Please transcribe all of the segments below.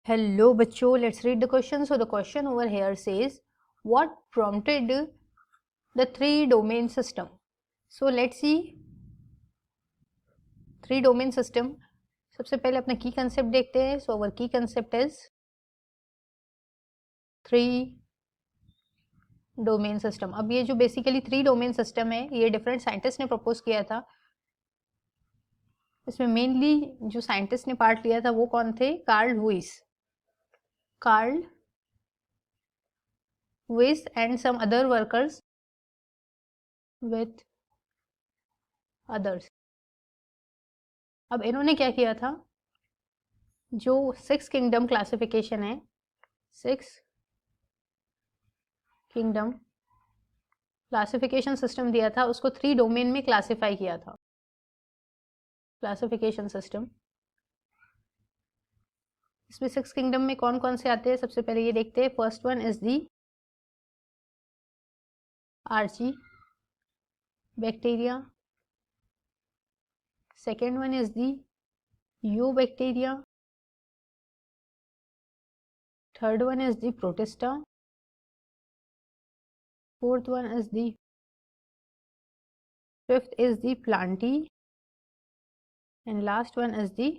Hello बच्चों, let's read the question. So the question over here says, what prompted the three domain system? So let's see three domain system. सबसे पहले अपना की concept देखते हैं. So our key concept is three domain system. अब ये जो basically three domain system है, ये डिफरेंट साइंटिस्ट ने प्रपोज किया था. इसमें मेनली जो साइंटिस्ट ने पार्ट लिया था वो कौन थे? Carl Lewis and some other workers with others. अब इन्होंने क्या किया था, जो सिक्स किंगडम क्लासिफिकेशन है, सिक्स किंगडम क्लासिफिकेशन सिस्टम दिया था, उसको थ्री डोमेन में क्लासिफाई किया था. क्लासिफिकेशन सिस्टम, इसमें सिक्स किंगडम में कौन कौन से आते हैं? सबसे पहले ये देखते हैं. First one is the archaebacteria, second one is the eubacteria, third one is the protista, fourth one is the, fifth is the plantae and last one is the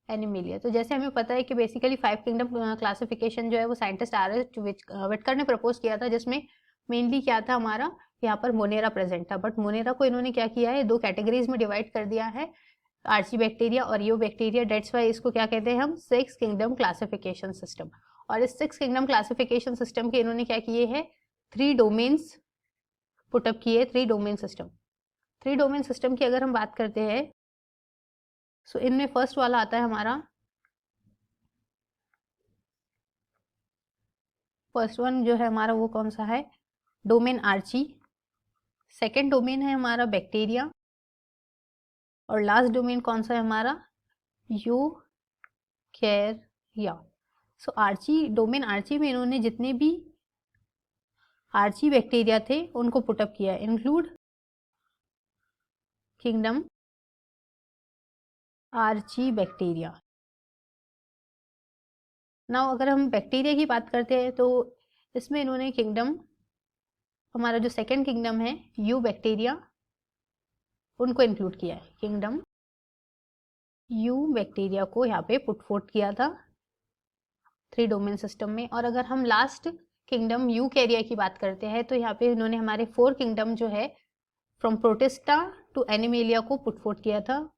animalia. तो जैसे हमें पता है कि basically five kingdom classification जो है वो scientist RS. व्हिटकर ने प्रपोज किया था, जिसमें मेनली क्या था हमारा, यहाँ पर मोनेरा प्रेजेंट था. बट मोनेरा को इन्होंने क्या किया है, दो कैटेगरीज में डिवाइड कर दिया है, आर्ची बैक्टीरिया और यो बैक्टीरिया. डेट्स वाई इसको क्या कहते हैं हम, सिक्स किंगडम क्लासिफिकेशन सिस्टम. और इस सिक्स किंगडम क्लासिफिकेशन सिस्टम के इन्होंने क्या किए हैं, थ्री डोमेन्स पुटअप किए. Three domain system, three domain system की अगर हम बात करते हैं, सो इनमें फर्स्ट वाला आता है हमारा, फर्स्ट वन जो है हमारा वो कौन सा है, डोमेन आर्ची. सेकेंड डोमेन है हमारा बैक्टीरिया, और लास्ट डोमेन कौन सा है हमारा, यूकैरिया. सो आर्ची डोमेन, आर्ची में इन्होंने जितने भी आर्ची बैक्टीरिया थे उनको पुटअप किया, include kingdom archaebacteria. Now अगर हम बैक्टीरिया की बात करते हैं तो इसमें इन्होंने किंगडम, हमारा जो सेकेंड किंगडम है यू बैक्टीरिया, उनको इंक्लूड किया है. किंगडम यू बैक्टीरिया को यहाँ पे पुटफोर्ट किया था थ्री डोमेन सिस्टम में. और अगर हम लास्ट किंगडम यूकैरिया की बात करते हैं तो यहाँ पे इन्होंने हमारे फोर किंगडम जो है फ्रॉम प्रोटिस्टा टू एनिमेलिया को पुटफोर्ट किया था.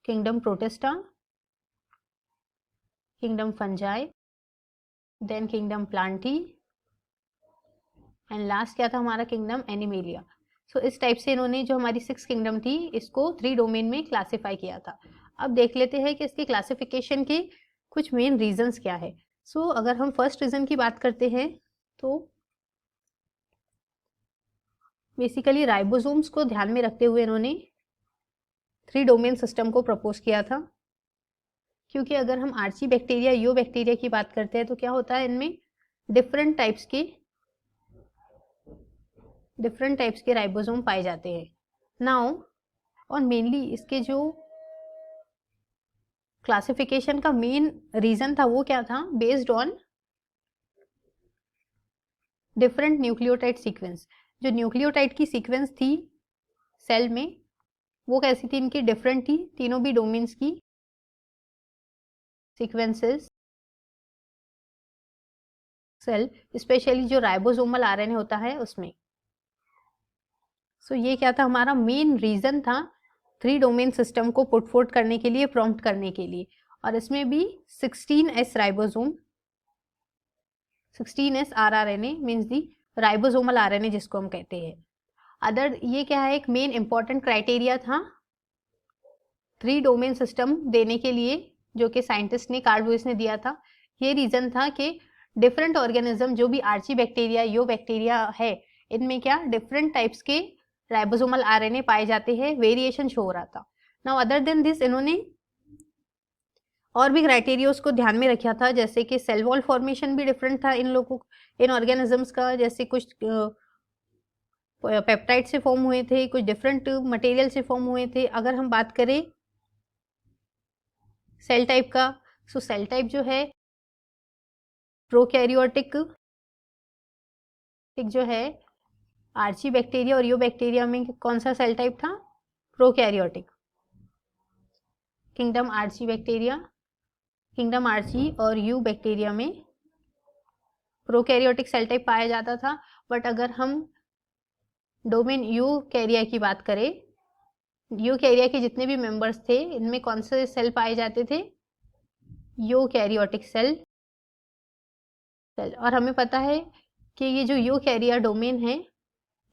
Kingdom protista, kingdom fungi, then kingdom plantae and last क्या था हमारा, किंगडम एनिमेलिया. सो इस टाइप से इन्होंने जो हमारी सिक्स किंगडम थी इसको थ्री डोमेन में क्लासिफाई किया था. अब देख लेते हैं कि इसके क्लासिफिकेशन के कुछ मेन रीजंस क्या है. सो अगर हम फर्स्ट रीजन की बात करते हैं तो बेसिकली राइबोसोम्स को ध्यान में रखते हुए इन्होंने थ्री डोमेन सिस्टम को प्रपोज किया था. क्योंकि अगर हम आर्ची बैक्टीरिया, यो बैक्टीरिया की बात करते हैं तो क्या होता है, इनमें डिफरेंट टाइप्स के राइबोसोम पाए जाते हैं. नाउ और मेनली इसके जो क्लासिफिकेशन का मेन रीजन था वो क्या था, based on different nucleotide sequence. जो न्यूक्लियोटाइड की सीक्वेंस थी सेल में वो कैसी थी, इनकी डिफरेंट थी, तीनों भी डोमेन्स की सीक्वेंसेस सेल, स्पेशली जो राइबोसोमल आरएनए होता है उसमें. सो ये क्या था, हमारा मेन रीजन था थ्री डोमेन सिस्टम को पुटफोर्ट करने के लिए, प्रॉम्प्ट करने के लिए. और इसमें भी 16S ribosome, 16S rRNA means the ribosomal RNA जिसको हम कहते हैं. अदर ये क्या है, एक मेन इंपॉर्टेंट क्राइटेरिया था थ्री डोमेन सिस्टम देने के लिए, जो कि साइंटिस्ट ने, कार्ल लुईस ने दिया था. ये रीजन था कि डिफरेंट ऑर्गेनिज्म, जो भी आर्ची बैक्टीरिया, यो बैक्टीरिया है, इनमें क्या डिफरेंट टाइप्स के राइबोसोमल आरएनए पाए जाते हैं, वेरिएशन शो हो रहा था. नाउ अदर देन दिस इन्होंने और भी क्राइटेरियाज को ध्यान में रखा था, जैसे कि सेल वॉल फॉर्मेशन भी डिफरेंट था इन लोगों, इन ऑर्गेनिजम्स का. जैसे कुछ पेप्टाइड से फॉर्म हुए थे, कुछ डिफरेंट मटेरियल से फॉर्म हुए थे. अगर हम बात करें सेल टाइप का, सो सेल टाइप जो है प्रोकैरियोटिक जो है आर्ची बैक्टीरिया और यू बैक्टीरिया में कौन सा सेल टाइप था? Prokaryotic. Kingdom archaebacteria, kingdom archae और यू बैक्टीरिया में प्रोकैरियोटिक सेल टाइप पाया जाता था। बट अगर हम डोमेन यूकैरिया की बात करें, यूकैरिया के जितने भी मेंबर्स थे इनमें कौन से सेल पाए जाते थे? Eukaryotic cell. और हमें पता है कि ये जो यूकैरिया डोमेन है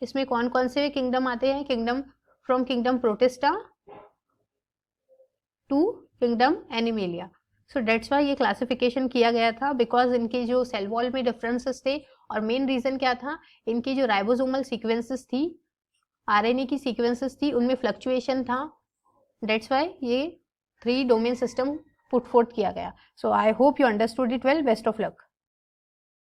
इसमें कौन कौन से किंगडम आते हैं? Kingdom from kingdom protista to kingdom animalia. So that's why ये क्लासिफिकेशन किया गया था, बिकॉज इनके जो सेल वॉल में डिफरेंसेस थे और मेन रीजन क्या था, इनकी जो राइबोसोमल सीक्वेंसेस थी, आरएनए की सीक्वेंसेस थी, उनमें फ्लक्चुएशन था। डेट्स वाई ये 3 डोमेन सिस्टम पुट फोर्थ किया गया। So I hope you understood it well. Best of luck.